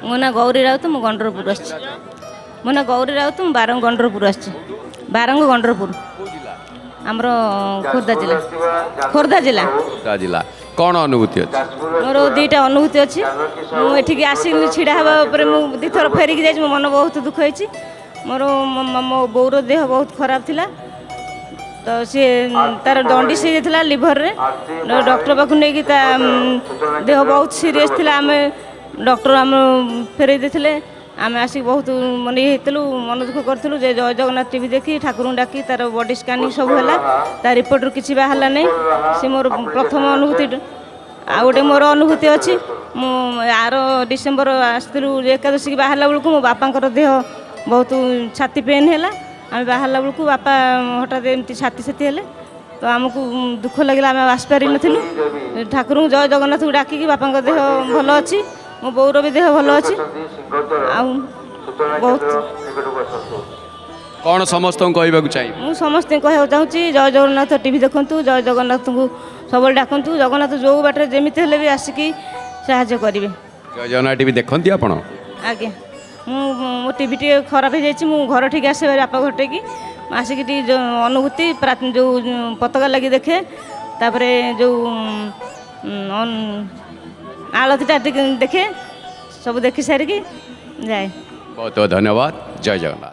ମୋ ନାଁ ଗୌରୀ ରାଉତ, ମୁଁ ଗଣ୍ଡରପୁର ଆସିଛି। ମୋ ନାଁ ଗୌରୀ ରାଉତ, ମୁଁ ବାରଙ୍ଗ ଗଣ୍ଡରପୁର ଆସିଛି। ବାରଙ୍ଗ ଗଣ୍ଡରପୁର ଆମର ଖୋର୍ଦ୍ଧା ଜିଲ୍ଲା। ଖୋର୍ଦ୍ଧା ଜିଲ୍ଲା। ଖୋର୍ଦ୍ଧା ଜିଲ୍ଲା। କ'ଣ ଅନୁଭୂତି ଅଛି? ମୋର ଦୁଇଟା ଅନୁଭୂତି ଅଛି। ମୁଁ ଏଠିକି ଆସିକି ଛିଡ଼ା ହେବା ଉପରେ ମୁଁ ଦୁଇଥର ଫେରିକି ଯାଇଛି। ମୋ ମନ ବହୁତ ଦୁଃଖ ହେଇଛି। ମୋର ମୋ ବୋଉର ଦେହ ବହୁତ ଖରାପ ଥିଲା, ତ ସିଏ ତାର ଦଣ୍ଡିସ୍ ହେଇଯାଇଥିଲା ଲିଭରରେ। ଡକ୍ଟର ପାଖକୁ ନେଇକି ତା ଦେହ ବହୁତ ସିରିୟସ୍ ଥିଲା। ଆମେ ଡକ୍ଟର ଆମ ଫେରେଇ ଦେଇଥିଲେ। ଆମେ ଆସିକି ବହୁତ ମାନେ ଇଏ ହେଇଥିଲୁ, ମନ ଦୁଃଖ କରିଥିଲୁ ଯେ ଜୟ ଜଗନ୍ନାଥ ଟିଭି ଦେଖି ଠାକୁରଙ୍କୁ ଡାକି ତାର ବଡି ସ୍କାନିଂ ସବୁ ହେଲା, ତା ରିପୋର୍ଟରୁ କିଛି ବାହାରିଲା ନାହିଁ। ସେ ମୋର ପ୍ରଥମ ଅନୁଭୂତି। ଆଉ ଗୋଟେ ମୋର ଅନୁଭୂତି ଅଛି, ମୁଁ ଆର ଡିସେମ୍ବର ଆସିଥିଲୁ ଏକାଦଶୀକି ବାହାରିଲା ବେଳକୁ ମୋ ବାପାଙ୍କର ଦେହ ବହୁତ ଛାତି ପେନ୍ ହେଲା। ଆମେ ବାହାରିଲା ବେଳକୁ ବାପା ହଠାତ୍ ଏମିତି ଛାତି ହେଲେ, ତ ଆମକୁ ଦୁଃଖ ଲାଗିଲା, ଆମେ ଆସିପାରିନଥିଲୁ। ଠାକୁରଙ୍କୁ ଜୟ ଜଗନ୍ନାଥଙ୍କୁ ଡାକିକି ବାପାଙ୍କ ଦେହ ଭଲ ଅଛି, ମୋ ବୋଉର ବି ଦେହ ଭଲ ଅଛି। ଆଉ ବହୁତ କ'ଣ ସମସ୍ତଙ୍କୁ କହିବାକୁ ଚାହିଁବି? ମୁଁ ସମସ୍ତଙ୍କୁ କହିବାକୁ ଚାହୁଁଛି, ଜୟ ଜଗନ୍ନାଥ ଟିଭି ଦେଖନ୍ତୁ, ଜୟ ଜଗନ୍ନାଥଙ୍କୁ ସବୁବେଳେ ଡାକନ୍ତୁ। ଜଗନ୍ନାଥ ଯେଉଁ ବାଟରେ ଯେମିତି ହେଲେ ବି ଆସିକି ସାହାଯ୍ୟ କରିବେ। ଜୟ ଜଗନ୍ନାଥ ଟିଭି ଦେଖନ୍ତି ଆପଣ? ଆଜ୍ଞା, ମୋ ଟିଭି ଟିକେ ଖରାପ ହେଇଯାଇଛି। ମୁଁ ଘର ଠିକି ଆସେ, ବାପା ଘର ଠିକି ଆସିକି ଟିକେ ଅନୁଭୂତି ଯେଉଁ ପତାକା ଲାଗି ଦେଖେ, ତାପରେ ଯେଉଁ ଆଳତୀଟା ଟିକେ ଦେଖେ, ସବୁ ଦେଖି ସାରିକି ଯାଏ। ବହୁତ ବହୁତ ଧନ୍ୟବାଦ। ଜୟ ଜଗନ୍ନାଥ।